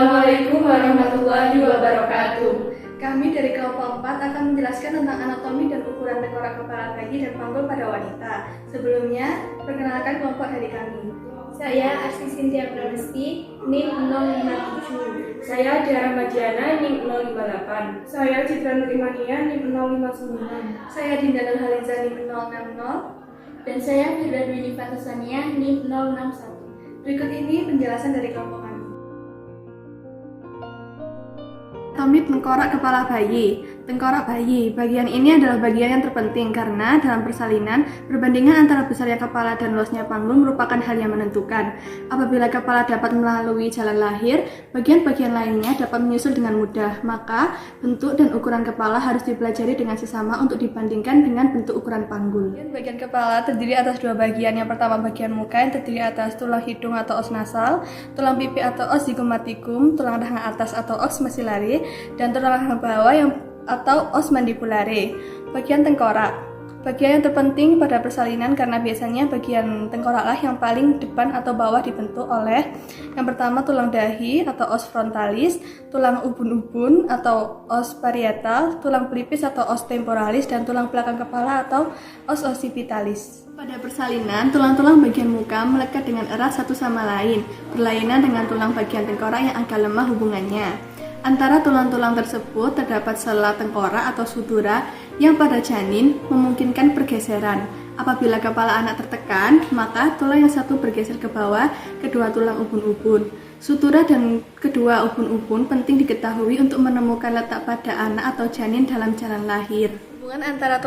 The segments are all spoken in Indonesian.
Assalamualaikum warahmatullahi wabarakatuh. Kami dari kelompok 4 akan menjelaskan tentang anatomi dan ukuran tengkorak kepala bayi dan panggul pada wanita. Sebelumnya, perkenalkan kelompok dari kami. Saya Arsi Sintia Pramesti, NIM 057. Saya Diara Madiana, NIM 058. Saya Citra Nurimania, NIM 059. Saya Dinda Nurhaliza, NIM 060. Dan saya Firda Dwi Fatusania, NIM 061. Berikut ini penjelasan dari kelompok kami. Anatomi tengkorak kepala bayi. Tengkorak bayi, bagian ini adalah bagian yang terpenting karena dalam persalinan, perbandingan antara besarnya kepala dan luasnya panggul merupakan hal yang menentukan. Apabila kepala dapat melalui jalan lahir, bagian-bagian lainnya dapat menyusul dengan mudah, maka bentuk dan ukuran kepala harus dipelajari dengan sesama untuk dibandingkan dengan bentuk ukuran panggul. Bagian kepala terdiri atas dua bagian. Yang pertama bagian muka yang terdiri atas tulang hidung atau os nasal, tulang pipi atau os zygomatikum, tulang rahang atas atau os maxillary, dan tulang rahang bawah atau os mandibulare. Bagian tengkorak, bagian yang terpenting pada persalinan karena biasanya bagian tengkoraklah yang paling depan atau bawah dibentuk oleh yang pertama tulang dahi atau os frontalis, tulang ubun-ubun atau os parietal, tulang pelipis atau os temporalis, dan tulang belakang kepala atau os occipitalis. Pada persalinan, tulang-tulang bagian muka melekat dengan erat satu sama lain, berlainan dengan tulang bagian tengkorak yang agak lemah hubungannya. Antara tulang-tulang tersebut terdapat sela tengkorak atau sutura yang pada janin memungkinkan pergeseran. Apabila kepala anak tertekan, maka tulang yang satu bergeser ke bawah kedua tulang ubun-ubun. Sutura dan kedua ubun-ubun penting diketahui untuk menemukan letak pada anak atau janin dalam jalan lahir. Hubungan antara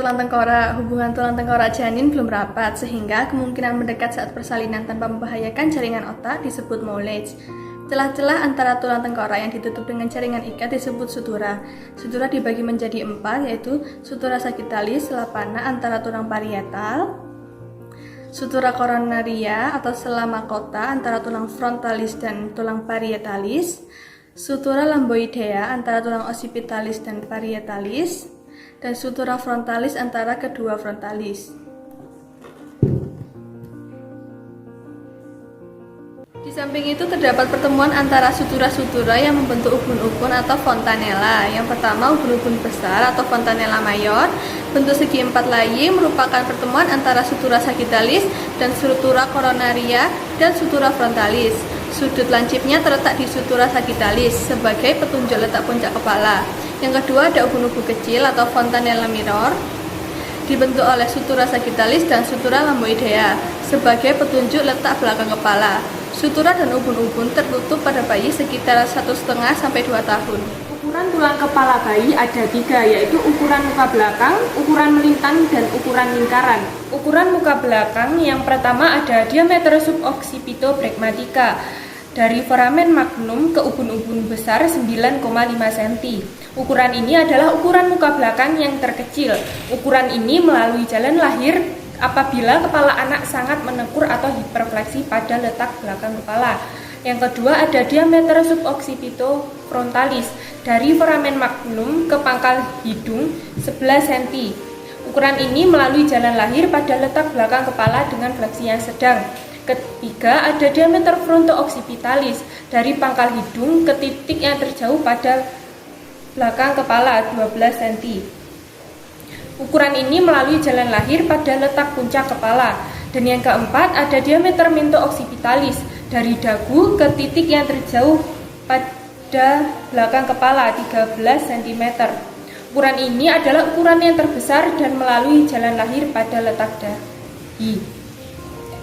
hubungan tulang tengkorak janin belum rapat, sehingga kemungkinan mendekat saat persalinan tanpa membahayakan jaringan otak disebut knowledge. Celah-celah antara tulang tengkorak yang ditutup dengan jaringan ikat disebut sutura. Sutura dibagi menjadi 4, yaitu sutura sagittalis, sela panah antara tulang parietal, sutura coronaria atau sela mahkota antara tulang frontalis dan tulang parietalis, sutura lamboidea antara tulang occipitalis dan parietalis, dan sutura frontalis antara kedua frontalis. Di samping itu terdapat pertemuan antara sutura-sutura yang membentuk ubun-ubun atau fontanella. Yang pertama ubun-ubun besar atau fontanella mayor, bentuk segi 4 lagi, merupakan pertemuan antara sutura sagittalis dan sutura coronaria dan sutura frontalis. Sudut lancipnya terletak di sutura sagittalis sebagai petunjuk letak puncak kepala. Yang kedua ada ubun-ubun kecil atau fontanella minor, dibentuk oleh sutura sagittalis dan sutura lamboidea sebagai petunjuk letak belakang kepala. Sutura dan ubun-ubun tertutup pada bayi sekitar 1,5 sampai 2 tahun. Ukuran tulang kepala bayi ada 3, yaitu ukuran muka belakang, ukuran melintang, dan ukuran lingkaran. Ukuran muka belakang yang pertama ada diameter suboccipitobregmatica dari foramen magnum ke ubun-ubun besar 9,5 cm. Ukuran ini adalah ukuran muka belakang yang terkecil. Ukuran ini melalui jalan lahir apabila kepala anak sangat menengkur atau hiperfleksi pada letak belakang kepala. Yang kedua ada diameter suboccipitofrontalis dari foramen magnum ke pangkal hidung 11 cm. Ukuran ini melalui jalan lahir pada letak belakang kepala dengan fleksi yang sedang. Ketiga ada diameter fronto-occipitalis dari pangkal hidung ke titik yang terjauh pada belakang kepala 12 cm. Ukuran ini melalui jalan lahir pada letak puncak kepala. Dan yang keempat ada diameter mento-occipitalis dari dagu ke titik yang terjauh pada belakang kepala 13 cm. Ukuran ini adalah ukuran yang terbesar dan melalui jalan lahir pada letak dahi.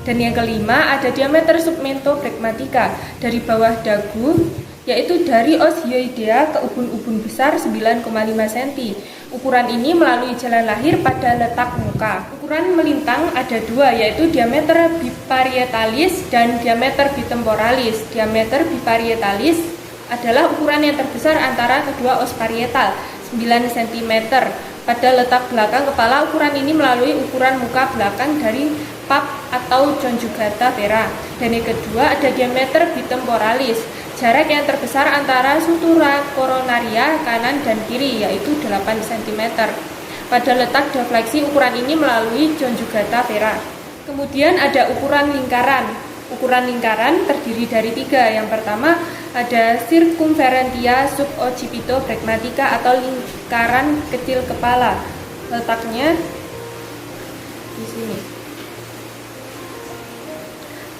Dan yang kelima ada diameter submentobregmatica dari bawah dagu, yaitu dari os hyoidea ke ubun-ubun besar 9,5 cm. Ukuran ini melalui jalan lahir pada letak muka. Ukuran melintang ada 2, yaitu diameter biparietalis dan diameter bitemporalis. Diameter biparietalis adalah ukuran yang terbesar antara kedua os parietal, 9 cm. Pada letak belakang kepala, ukuran ini melalui ukuran muka belakang dari pap atau conjugata vera. Dan yang kedua ada diameter bitemporalis, jarak yang terbesar antara sutura coronaria kanan dan kiri, yaitu 8 cm. Pada letak defleksi, ukuran ini melalui conjugata vera. Kemudian ada ukuran lingkaran. Ukuran lingkaran terdiri dari 3. Yang pertama Ada circumferentia suboccipitobregmatica atau lingkaran kecil kepala. Letaknya di sini.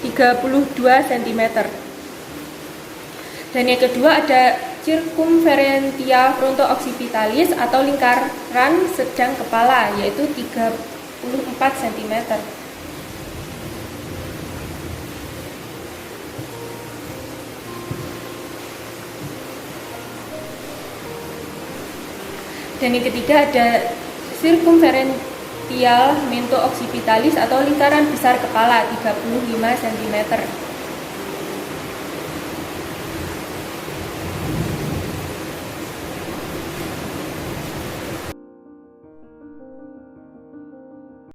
32 cm. Dan yang kedua ada circumferentia fronto-occipitalis atau lingkaran sedang kepala, yaitu 34 cm. Dan yang ketiga ada circumferential mento-occipitalis atau lingkaran besar kepala, 35 cm.